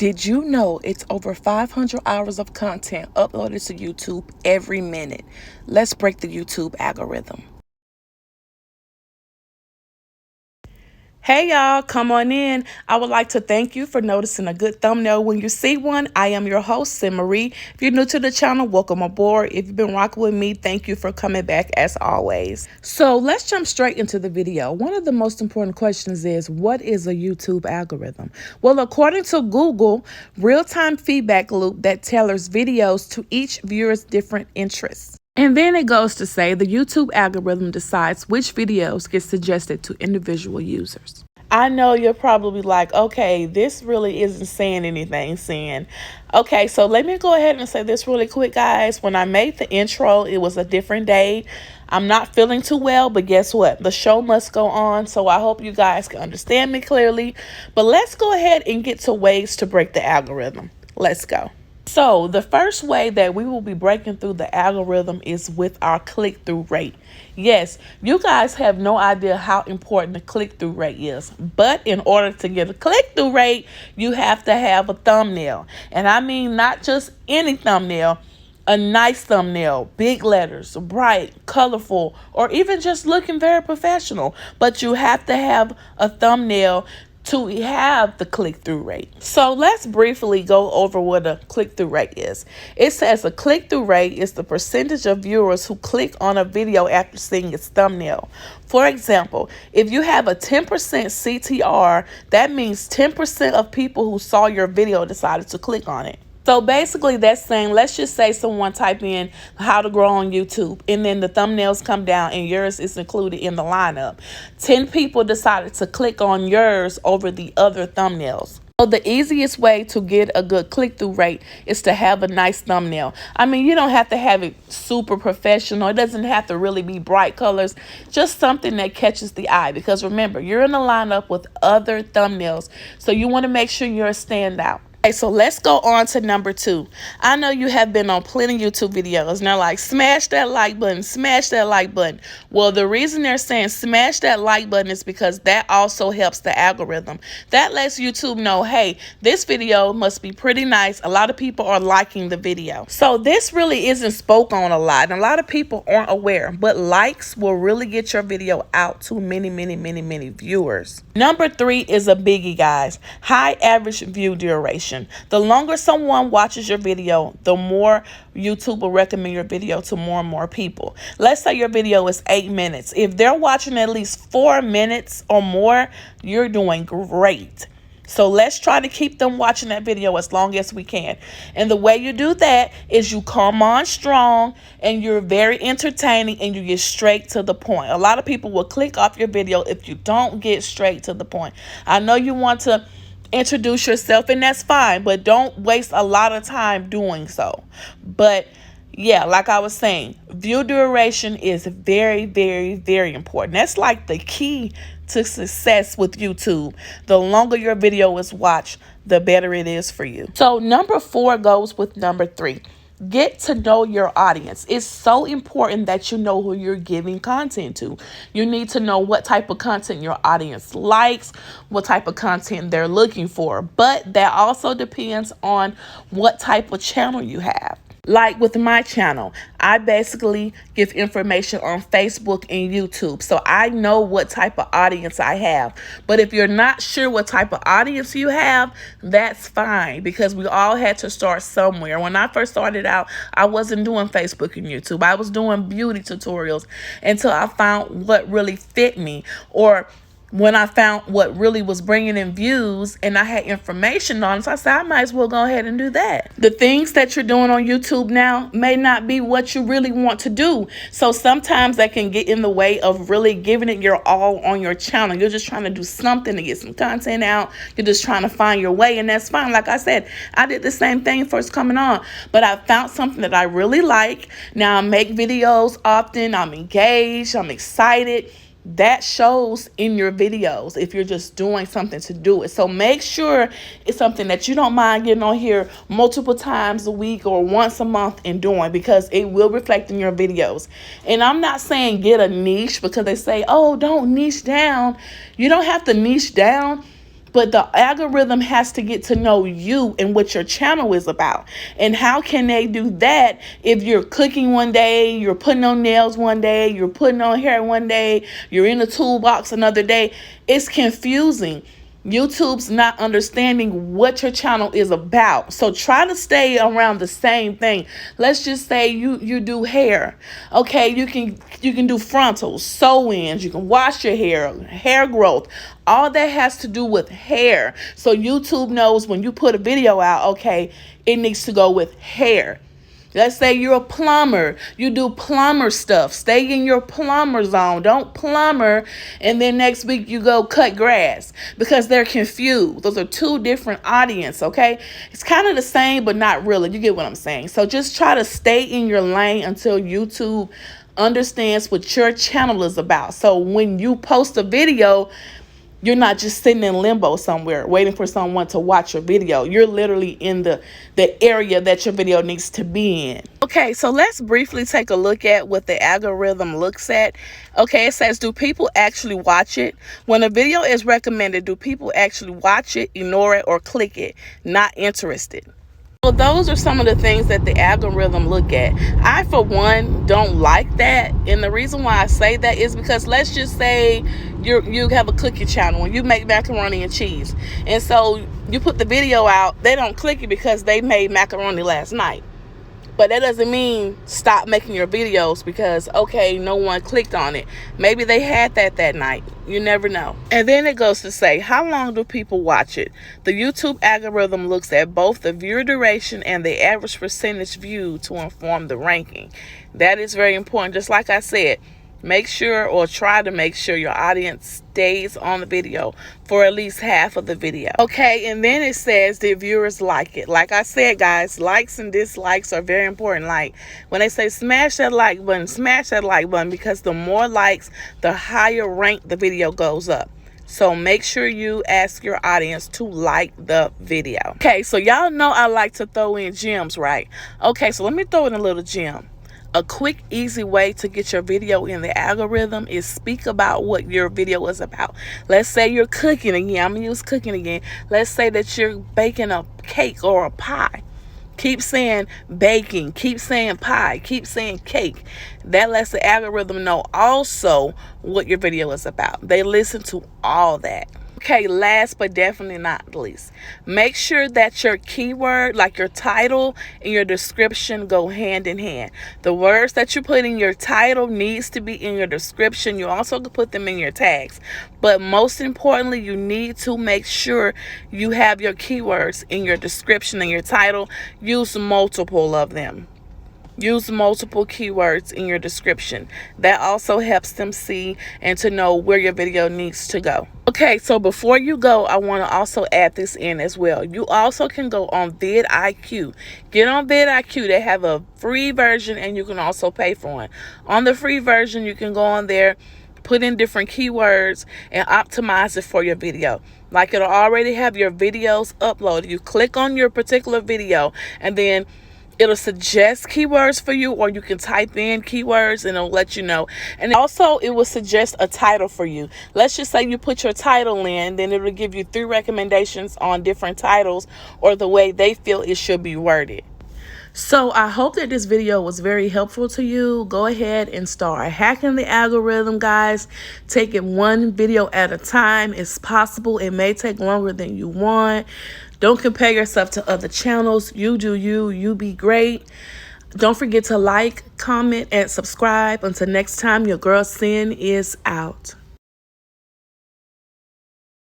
Did you know it's over 500 hours of content uploaded to YouTube every minute? Let's break the YouTube algorithm. Hey y'all, come on in. I would like to thank you for noticing a good thumbnail when you see one. I am your host, Sim Marie. If you're new to the channel, welcome aboard. If you've been rocking with me, thank you for coming back as always. So let's jump straight into the video. One of the most important questions is, what is a YouTube algorithm? Well, according to Google, real-time feedback loop that tailors videos to each viewer's different interests. And then it goes to say the YouTube algorithm decides which videos get suggested to individual users. I know you're probably like, okay, this really isn't saying anything, Sin. Okay, so let me go ahead and say this really quick, guys. When I made the intro, it was a different day. I'm not feeling too well, but guess what? The show must go on, so I hope you guys can understand me clearly. But let's go ahead and get to ways to break the algorithm. Let's go. So the first way that we will be breaking through the algorithm is with our click-through rate. Yes, you guys have no idea how important the click-through rate is. But in order to get a click-through rate, you have to have a thumbnail. And I mean not just any thumbnail, a nice thumbnail, big letters, bright, colorful, or even just looking very professional. But you have to have a thumbnail to have the click-through rate. So let's briefly go over what a click-through rate is. It says a click-through rate is the percentage of viewers who click on a video after seeing its thumbnail. For example, if you have a 10% CTR, that means 10% of people who saw your video decided to click on it. So basically that's saying, let's just say someone type in how to grow on YouTube and then the thumbnails come down and yours is included in the lineup. 10 people decided to click on yours over the other thumbnails. So the easiest way to get a good click-through rate is to have a nice thumbnail. I mean, you don't have to have it super professional. It doesn't have to really be bright colors. Just something that catches the eye. Because remember, you're in a lineup with other thumbnails. So you want to make sure you're a standout. Okay, so let's go on to number 2. I know you have been on plenty of YouTube videos and they're like, smash that like button, smash that like button. Well, the reason they're saying smash that like button is because that also helps the algorithm. That lets YouTube know, hey, this video must be pretty nice. A lot of people are liking the video. So this really isn't spoke on a lot, and a lot of people aren't aware, but likes will really get your video out to many viewers. Number 3 is a biggie, guys. High average view duration. The longer someone watches your video, the more YouTube will recommend your video to more and more people. Let's say your video is 8 minutes. If they're watching at least 4 minutes or more, you're doing great. So let's try to keep them watching that video as long as we can. And the way you do that is you come on strong and you're very entertaining and you get straight to the point. A lot of people will click off your video if you don't get straight to the point. I know you want to introduce yourself, and that's fine, but don't waste a lot of time doing so. But yeah, like I was saying, view duration is very important. That's like the key to success with YouTube. The longer your video is watched, the better it is for you. So number 4 goes with number 3. Get to know your audience. It's so important that you know who you're giving content to. You need to know what type of content your audience likes, what type of content they're looking for. But that also depends on what type of channel you have. Like with my channel, I basically give information on Facebook and YouTube. So I know what type of audience I have. But if you're not sure what type of audience you have, that's fine, because we all had to start somewhere. When I first started out, I wasn't doing Facebook and YouTube. I was doing beauty tutorials until I found what really fit me, or when I found what really was bringing in views and I had information on it. So I said, I might as well go ahead and do that. The things that you're doing on YouTube now may not be what you really want to do. So sometimes that can get in the way of really giving it your all on your channel. You're just trying to do something to get some content out. You're just trying to find your way, and that's fine. Like I said, I did the same thing first coming on, but I found something that I really like. Now I make videos often. I'm engaged. I'm excited. That shows in your videos if you're just doing something to do it. So make sure it's something that you don't mind getting on here multiple times a week or once a month and doing, because it will reflect in your videos. And I'm not saying get a niche, because they say, oh, don't niche down. You don't have to niche down. But the algorithm has to get to know you and what your channel is about. And how can they do that if you're cooking one day, you're putting on nails one day, you're putting on hair one day, you're in the toolbox another day? It's confusing. YouTube's not understanding what your channel is about. So try to stay around the same thing. Let's just say you do hair. Okay, you can do frontals, sew-ins, you can wash your hair growth. All that has to do with hair. So YouTube knows when you put a video out, okay, it needs to go with hair. Let's say you're a plumber. You do plumber stuff. Stay in your plumber zone. Don't plumber and then next week you go cut grass, because they're confused. Those are two different audiences, okay? It's kind of the same, but not really. You get what I'm saying? So just try to stay in your lane until YouTube understands what your channel is about. So when you post a video, you're not just sitting in limbo somewhere waiting for someone to watch your video. You're literally in the area that your video needs to be in. Okay, so let's briefly take a look at what the algorithm looks at. Okay, it says, do people actually watch it? When a video is recommended, do people actually watch it, ignore it, or click it? Not interested. So those are some of the things that the algorithm look at. I, for one, don't like that. And the reason why I say that is because let's just say you have a cookie channel and you make macaroni and cheese. And so you put the video out, they don't click it because they made macaroni last night. But that doesn't mean stop making your videos because, okay, no one clicked on it. Maybe they had that night. You never know. And then it goes to say, how long do people watch it? The YouTube algorithm looks at both the viewer duration and the average percentage viewed to inform the ranking. That is very important. Just like I said, make sure, or try to make sure, your audience stays on the video for at least half of the video. Okay, and then it says the viewers like it. Like I said, guys, likes and dislikes are very important. Like when they say smash that like button, because the more likes, the higher rank the video goes up. So make sure you ask your audience to like the video. Okay, so y'all know I like to throw in gems, right? Okay, so let me throw in a little gem. A quick, easy way to get your video in the algorithm is speak about what your video is about. Let's say you're cooking again. I'm going to use cooking again. Let's say that you're baking a cake or a pie. Keep saying baking. Keep saying pie. Keep saying cake. That lets the algorithm know also what your video is about. They listen to all that. Okay, last but definitely not least, make sure that your keyword, like your title and your description, go hand in hand. The words that you put in your title needs to be in your description. You also can put them in your tags. But most importantly, you need to make sure you have your keywords in your description and your title. Use multiple of them. Use multiple keywords in your description. That also helps them see and to know where your video needs to go. Okay, so before you go, I want to also add this in as well. You also can go on vidIQ. Get on vidIQ. They have a free version and you can also pay for it. On the free version, you can go on there, put in different keywords and optimize it for your video. Like it'll already have your videos uploaded. You click on your particular video and then it'll suggest keywords for you, or you can type in keywords and it'll let you know. And also it will suggest a title for you. Let's just say you put your title in, then it'll give you 3 recommendations on different titles or the way they feel it should be worded. So I hope that this video was very helpful to you. Go ahead and start hacking the algorithm, guys. Take it one video at a time. It's possible. It may take longer than you want. Don't compare yourself to other channels. You do you. You be great. Don't forget to like, comment, and subscribe. Until next time, your girl Sin is out.